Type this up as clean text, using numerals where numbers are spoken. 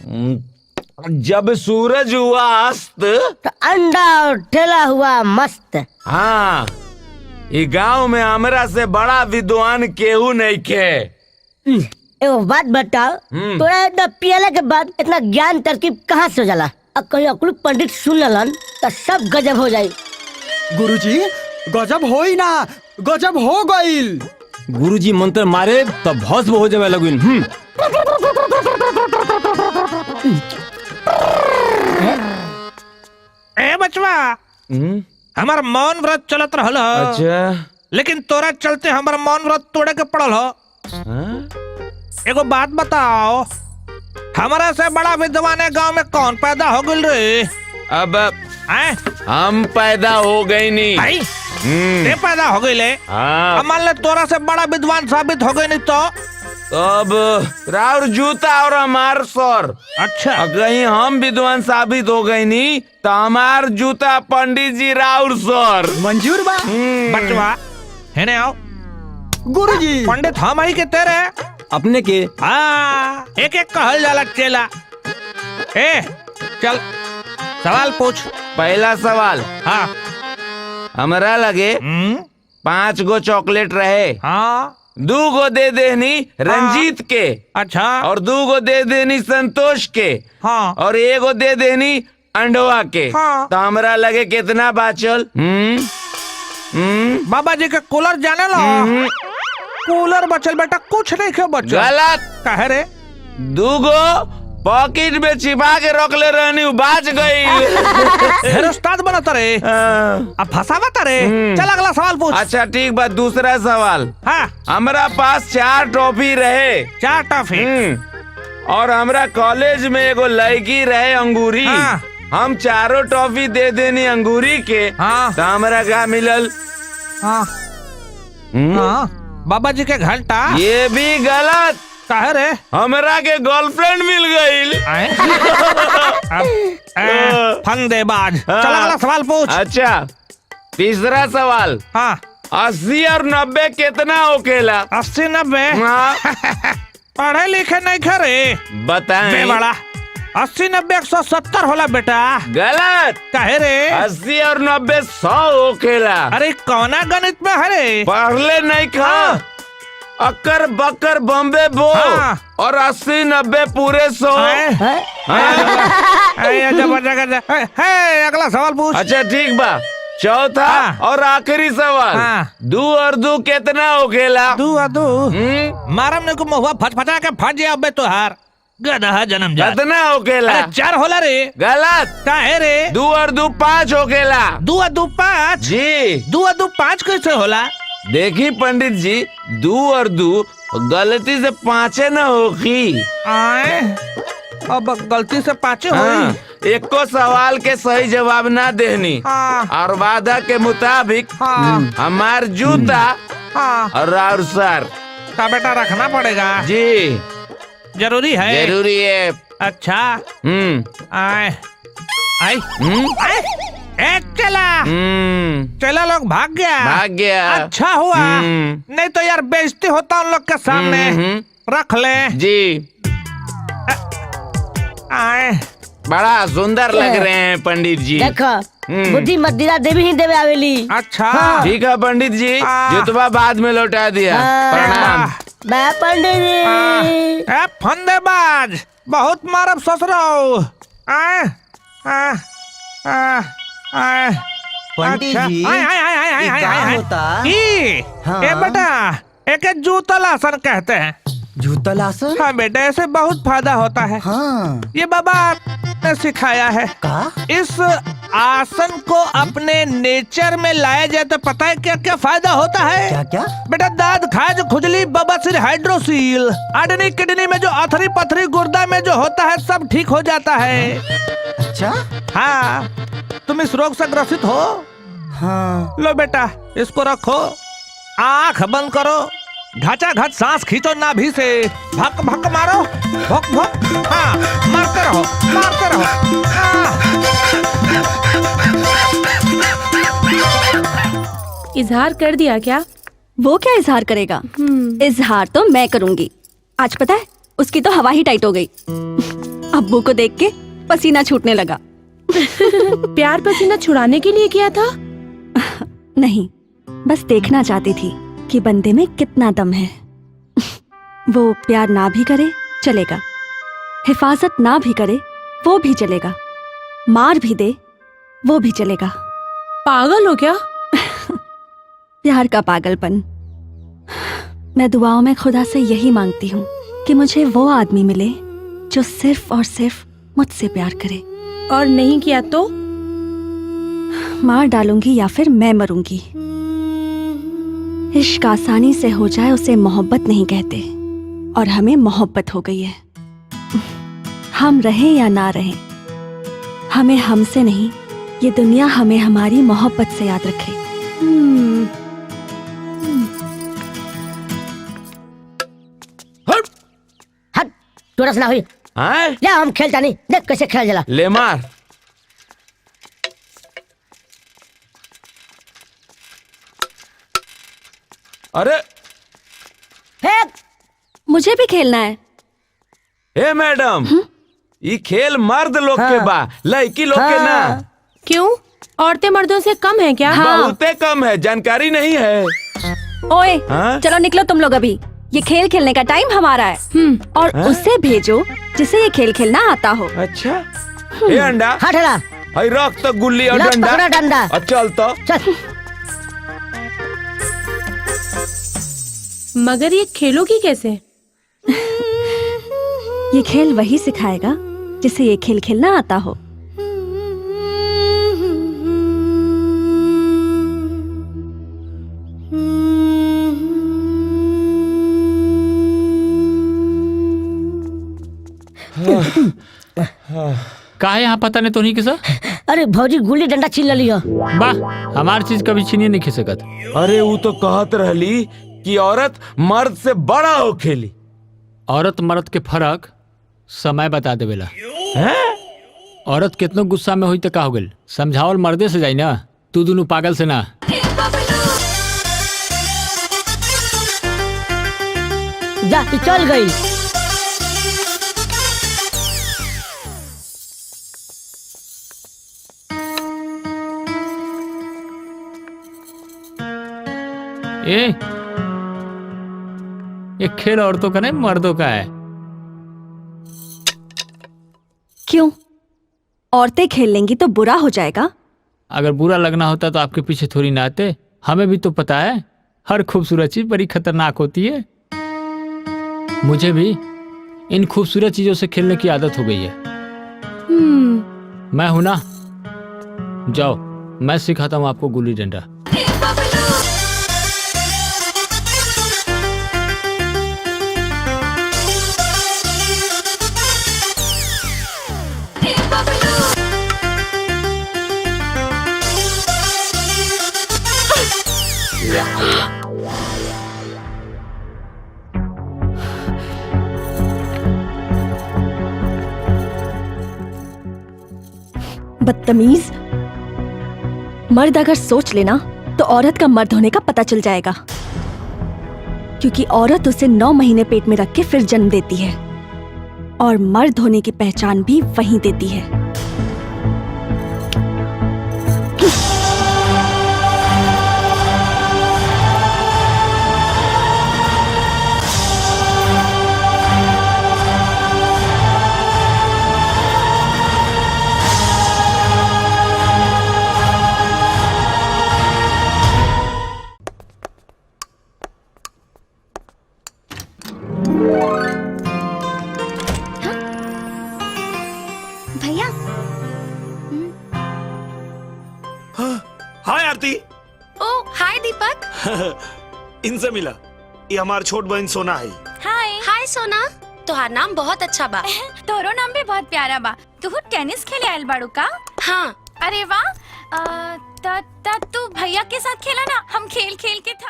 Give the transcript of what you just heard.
जब सूरज हुआ अस्त तो अंडा और ठेला हुआ मस्त। हाँ, ये गांव में हमरा से बड़ा विद्वान केहू नहीं खे। एगो बात बताओ, तोरा इतना पियला के बाद इतना ज्ञान तरकीब कहाँ से हो जाला? अब कहीं अकुल पंडित सुन ललन तो सब गजब हो जाये। गुरुजी गजब हो ही ना, गजब हो गईल। गुरुजी मंत्र मारे तब भस्म हो जावे लगिन। ए बचवा, हमार मौन व्रत चलत रहल ह। अच्छा, लेकिन तोरा चलते हमार मौन व्रत तोड़े के पड़ल ह। एगो बात बताओ, हमारा से बड़ा विद्वान गांव में कौन पैदा हो गइल रे? अब हम पैदा हो गए नहीं। ते पैदा हो गइले। हाँ। अब मान ले तोरा से बड़ा विद्वान साबित हो गए नहीं तो अब राउर जूता और हमार सर। अच्छा, कहीं हम विद्वान साबित हो गए नहीं तो हमार जूता पंडित जी राउर सर। मंजूर बा। बचवा हेने आओ। गुरुजी पंडित हम ही के तेरे अपने के हाँ, एक एक कहल जाला चेला। ए चल सवाल पूछ। पहला सवाल, हाँ। हमरा लगे 5 गो चॉकलेट रहे। हाँ। 2 गो दे देनी रंजीत के। अच्छा। और 2 गो दे देनी संतोष के। हाँ। और 1 गो दे देनी अंडवा के। हाँ। तो हमरा लगे कितना बाचल? बाबा जी के कूलर जाने लो। कूलर बचल बेटा, कुछ नहीं क्यों बचल। गलत। काहे रे? 2 गो पॉकेट में छिपा के रख ले रहनी, बाच गई। हेरे उस्ताद बनता रे, अब फंसावता रे। चल अगला सवाल पूछ। अच्छा ठीक बात, दूसरा सवाल। हाँ। हमरा पास 4 टॉफी रहे। 4 टॉफी। और हमरा कॉलेज में एगो लड़की रहे अंगूरी। हाँ। हम 4 टॉफी दे देनी अंगूरी के। हाँ। तो हमरा क्या मिलल? हाँ। हाँ। बाबा जी के घंटा। ये भी गलत। काहे रे? हमरा के गर्लफ्रेंड मिल गई। फंदेबाज। चल अगला सवाल पूछ। अच्छा तीसरा सवाल। हाँ। 80 और 90 कितना होकेला? 80 90। हाँ। पढ़े लिखे नहीं खरे बताएं। बड़ा 80 90 170 होला बेटा। गलत। काहे रे? 80 और 90 100 होकेला। अरे कौना गणित में हरे? पढ़ले नहीं खा। अक्कर बक्कर बम्बे बो। हाँ। और 80 90 पूरे 100। अगला सवाल पूछ। अच्छा ठीक बा, चौथा हाँ। और आखिरी सवाल। हाँ। 2 और 2 कितना होकेला? 2 और 2 मारम ने को महुआ फटफटा के फट जाए। अबे तोहार गधा जन्म जा। कितना होकेला? अरे 4 होला रे। गलत। काहे रे? 2 और 2 5 होकेला। 2 और 2 5। जी। 2 और 2 5 कैसे होला? देखी पंडित जी, 2 और 2 गलती से 5 न होगी। अब गलती से 5 हाँ। हुई। एको सवाल के सही जवाब ना देनी। हाँ। और वादा के मुताबिक हमार जूता और राउर सर का बेटा रखना पड़ेगा। जी जरूरी है। जरूरी है। अच्छा। आए चला। चला लोग भाग गया। अच्छा हुआ, नहीं तो यार बेइज्जती होता उन लोग के सामने। रख ले जी। आए बड़ा सुंदर लग रहे हैं पंडित जी। देखो बुद्धि मदिरा देवी ही देवे आवेली। अच्छा ठीक है पंडित जी, जुतवा बाद में लौटा दिया। प्रणाम। मैं पंडित जी। फंदेबाज, बहुत मारब ससुरो। पंडित जी क्या होता? ए बेटा, एक जूता आसन कहते हैं। जूता आसन? हाँ बेटा, ऐसे बहुत फायदा होता है। हाँ। ये बाबा ने सिखाया है। का? इस आसन को अपने नेचर में लाया जाए तो पता है क्या क्या फायदा होता है? क्या क्या? बेटा, दाद खाज खुजली बवासीर हाइड्रोसील आर्टरी किडनी में जो अथरी पथरी गुर्दा में जो होता है सब ठीक हो जाता है। अच्छा। हाँ, तुम इस रोग से ग्रसित हो? हाँ। लो बेटा, इसको रखो, आँख बंद करो, घाचा घाच सांस खींचो नाभि से, भक भक मारो, भक भक। हाँ, मारते रहो, मारते रहो। इजहार कर दिया क्या? वो क्या इजहार करेगा? इजहार तो मैं करूंगी। आज पता है उसकी तो हवा ही टाइट हो गई। अब्बू को देख के पसीना छूटने लगा। प्यार पसीना छुड़ाने के लिए किया था? नहीं, बस देखना चाहती थी कि बंदे में कितना दम है। वो प्यार ना भी करे चलेगा, हिफाजत ना भी करे वो भी चलेगा, मार भी दे वो भी चलेगा। पागल हो क्या? प्यार का पागलपन। मैं दुआओं में खुदा से यही मांगती हूँ कि मुझे वो आदमी मिले जो सिर्फ और सिर्फ मुझसे प्यार करे। और नहीं किया तो? मार डालूंगी या फिर मैं मरूंगी। इश्क आसानी से हो जाए उसे मोहब्बत नहीं कहते, और हमें मोहब्बत हो गई है। हम रहें या ना रहें, हमें हमसे नहीं, ये दुनिया हमें हमारी मोहब्बत से याद रखे। हट, तोरा से ना हुई। हैं? ले हम खेलता नहीं, देख कैसे खेल जला। ले मार। अरे फेंक। मुझे भी खेलना है। हे मैडम, ये खेल मर्द लोग के हाँ। बा, लड़की लोग के ना। क्यों? औरतें मर्दों से कम है क्या? बहुते कम है, जानकारी नहीं है। ओए, हाँ? चलो निकलो तुम लोग अभी। ये खेल खेलने का टाइम हमारा है। और हाँ? उसे भेजो जिसे ये खेल खेलना आता हो। अच्छा, हे अंडा, हट हला। हई रख तो गुल्ली और ला डंडा। पकड़ा डंडा। और चल तो। चल। मगर ये खेलोगी कैसे? ये खेल वही सिखाएगा जिसे ये खेल खेलना आता हो। का है यहाँ पता नहीं तो नहीं किसा? अरे भौजी गुल्ली डंडा छीन लियो। वाह, हमारी चीज कभी छीनिए नहीं खी सकत। अरे वो तो कहत रहली कि औरत मर्द से बड़ा हो खेली। औरत मर्द के फर्क समय बता देवेला। हैं? औरत कितनो गुस्सा में हुई तो का हो गइल, समझावल मर्दे से जाई ना, तू दोनों पागल से ना। जा ई चल गई। ये खेल औरतों का नहीं मर्दों का है। क्यों? औरतें खेल लेंगी तो बुरा हो जाएगा? अगर बुरा लगना होता तो आपके पीछे थोड़ी ना आते। हमें भी तो पता है हर खूबसूरत चीज बड़ी खतरनाक होती है। मुझे भी इन खूबसूरत चीजों से खेलने की आदत हो गई है। मैं हूं ना, जाओ मैं सिखाता हूं आपको गुल्ली डंडा। बदतमीज। मर्द अगर सोच लेना तो औरत का मर्द होने का पता चल जाएगा, क्योंकि औरत उसे 9 महीने पेट में रख के फिर जन्म देती है, और मर्द होने की पहचान भी वहीं देती है। भैया। हाय आरती। ओ हाय दीपक। इनसे मिला, ये हमार छोट बहन सोना है। हाय हाय सोना, तोहार नाम बहुत अच्छा बा। तोरो नाम भी बहुत प्यारा बा। तू टेनिस खेले आयल बाड़ू का? हाँ। अरे वाह। तू भैया के साथ खेला ना, हम खेल खेल के थक